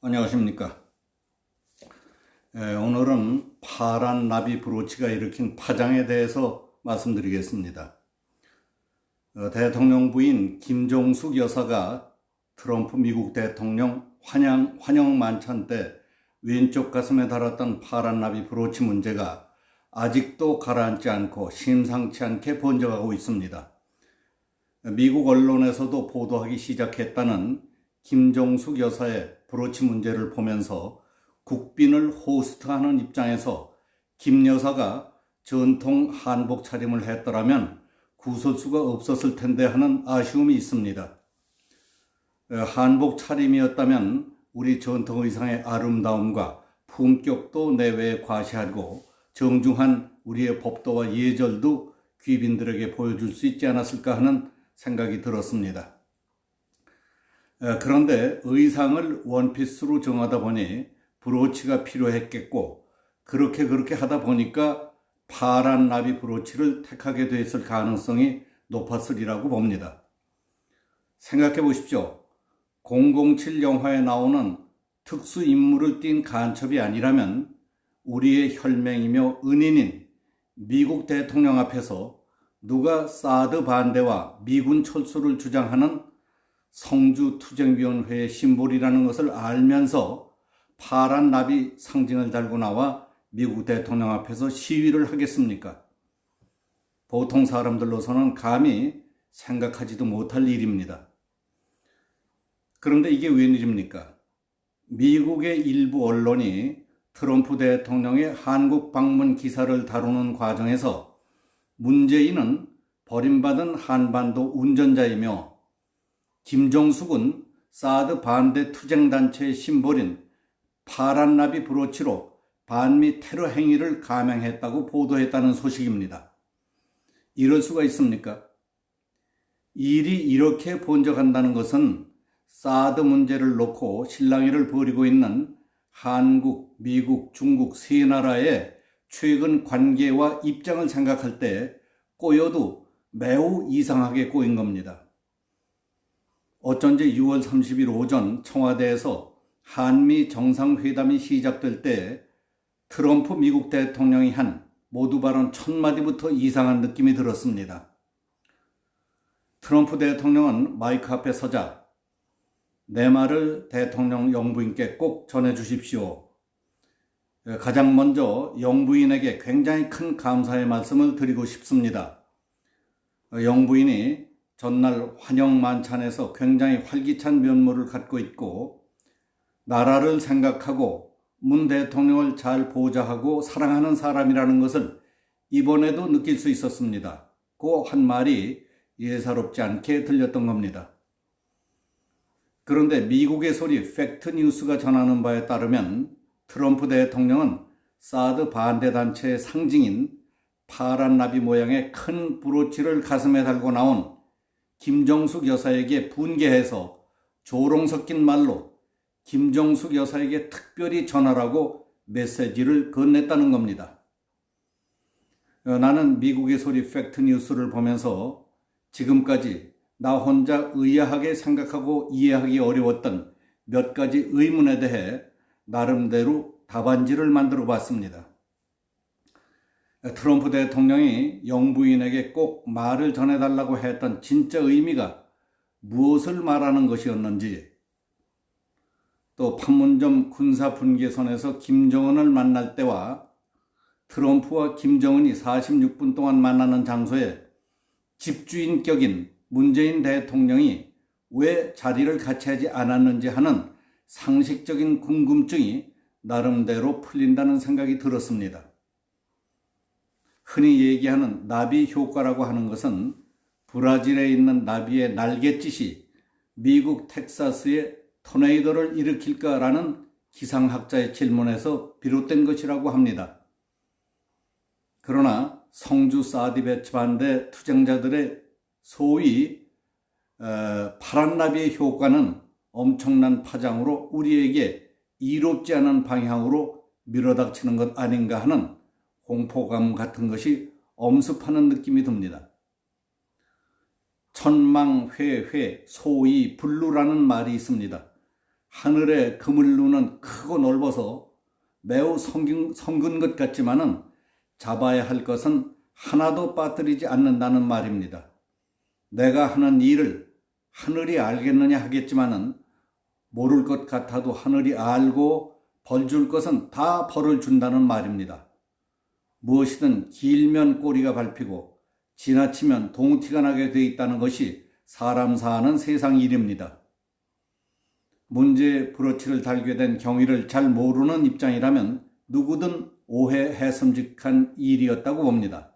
안녕하십니까. 오늘은 파란 나비 브로치가 일으킨 파장에 대해서 말씀드리겠습니다. 대통령 부인 김종숙 여사가 트럼프 미국 대통령 환영 만찬 때 왼쪽 가슴에 달았던 파란 나비 브로치 문제가 아직도 가라앉지 않고 심상치 않게 번져가고 있습니다. 미국 언론에서도 보도하기 시작했다는 김종숙 여사의 브로치 문제를 보면서 국빈을 호스트하는 입장에서 김 여사가 전통 한복 차림을 했더라면 구설수가 없었을 텐데 하는 아쉬움이 있습니다. 한복 차림이었다면 우리 전통 의상의 아름다움과 품격도 내외에 과시하고 정중한 우리의 법도와 예절도 귀빈들에게 보여줄 수 있지 않았을까 하는 생각이 들었습니다. 그런데 의상을 원피스로 정하다 보니 브로치가 필요했겠고 그렇게 하다 보니까 파란 나비 브로치를 택하게 됐을 가능성이 높았으리라고 봅니다. 생각해 보십시오. 007 영화에 나오는 특수 임무를 띈 간첩이 아니라면 우리의 혈맹이며 은인인 미국 대통령 앞에서 누가 사드 반대와 미군 철수를 주장하는 성주투쟁위원회의 심볼이라는 것을 알면서 파란 나비 상징을 달고 나와 미국 대통령 앞에서 시위를 하겠습니까? 보통 사람들로서는 감히 생각하지도 못할 일입니다. 그런데 이게 웬일입니까? 미국의 일부 언론이 트럼프 대통령의 한국 방문 기사를 다루는 과정에서 문재인은 버림받은 한반도 운전자이며 김종숙은 사드 반대 투쟁단체의 심볼인 파란 나비 브로치로 반미 테러 행위를 감행했다고 보도했다는 소식입니다. 이럴 수가 있습니까? 일이 이렇게 번져간다는 것은 사드 문제를 놓고 실랑이를 벌이고 있는 한국, 미국, 중국 세 나라의 최근 관계와 입장을 생각할 때 꼬여도 매우 이상하게 꼬인 겁니다. 어쩐지 6월 30일 오전 청와대에서 한미 정상회담이 시작될 때 트럼프 미국 대통령이 한 모두 발언 첫 마디부터 이상한 느낌이 들었습니다. 트럼프 대통령은 마이크 앞에 서자 내 말을 대통령 영부인께 꼭 전해 주십시오. 가장 먼저 영부인에게 굉장히 큰 감사의 말씀을 드리고 싶습니다. 영부인이 전날 환영 만찬에서 굉장히 활기찬 면모를 갖고 있고 나라를 생각하고 문 대통령을 잘 보좌하고 사랑하는 사람이라는 것을 이번에도 느낄 수 있었습니다. 그 한 말이 예사롭지 않게 들렸던 겁니다. 그런데 미국의 소리 팩트뉴스가 전하는 바에 따르면 트럼프 대통령은 사드 반대단체의 상징인 파란 나비 모양의 큰 브로치를 가슴에 달고 나온 김종숙 여사에게 분개해서 조롱 섞인 말로 김종숙 여사에게 특별히 전하라고 메시지를 건넸다는 겁니다. 나는 미국의 소리 팩트뉴스를 보면서 지금까지 나 혼자 의아하게 생각하고 이해하기 어려웠던 몇 가지 의문에 대해 나름대로 답안지를 만들어 봤습니다. 트럼프 대통령이 영부인에게 꼭 말을 전해달라고 했던 진짜 의미가 무엇을 말하는 것이었는지, 또 판문점 군사분계선에서 김정은을 만날 때와 트럼프와 김정은이 46분 동안 만나는 장소에 집주인격인 문재인 대통령이 왜 자리를 같이 하지 않았는지 하는 상식적인 궁금증이 나름대로 풀린다는 생각이 들었습니다. 흔히 얘기하는 나비 효과라고 하는 것은 브라질에 있는 나비의 날갯짓이 미국 텍사스에 토네이도를 일으킬까라는 기상학자의 질문에서 비롯된 것이라고 합니다. 그러나 성주 사드 배치 반대 투쟁자들의 소위 파란 나비의 효과는 엄청난 파장으로 우리에게 이롭지 않은 방향으로 밀어닥치는 것 아닌가 하는 공포감 같은 것이 엄습하는 느낌이 듭니다. 천망회회 소위 불루라는 말이 있습니다. 하늘의 그물루는 크고 넓어서 매우 성근 것 같지만은 잡아야 할 것은 하나도 빠뜨리지 않는다는 말입니다. 내가 하는 일을 하늘이 알겠느냐 하겠지만은 모를 것 같아도 하늘이 알고 벌 줄 것은 다 벌을 준다는 말입니다. 무엇이든 길면 꼬리가 밟히고 지나치면 동티가 나게 돼 있다는 것이 사람 사는 세상 일입니다. 문제의 브로치를 달게 된 경위를 잘 모르는 입장이라면 누구든 오해했음직한 일이었다고 봅니다.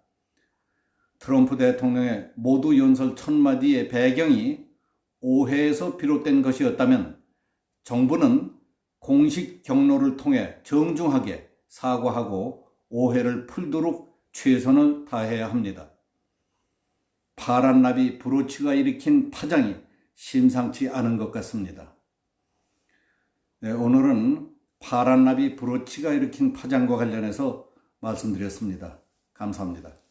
트럼프 대통령의 모두 연설 1000마디의 배경이 오해에서 비롯된 것이었다면 정부는 공식 경로를 통해 정중하게 사과하고 오해를 풀도록 최선을 다해야 합니다. 파란 나비 브로치가 일으킨 파장이 심상치 않은 것 같습니다. 네, 오늘은 파란 나비 브로치가 일으킨 파장과 관련해서 말씀드렸습니다. 감사합니다.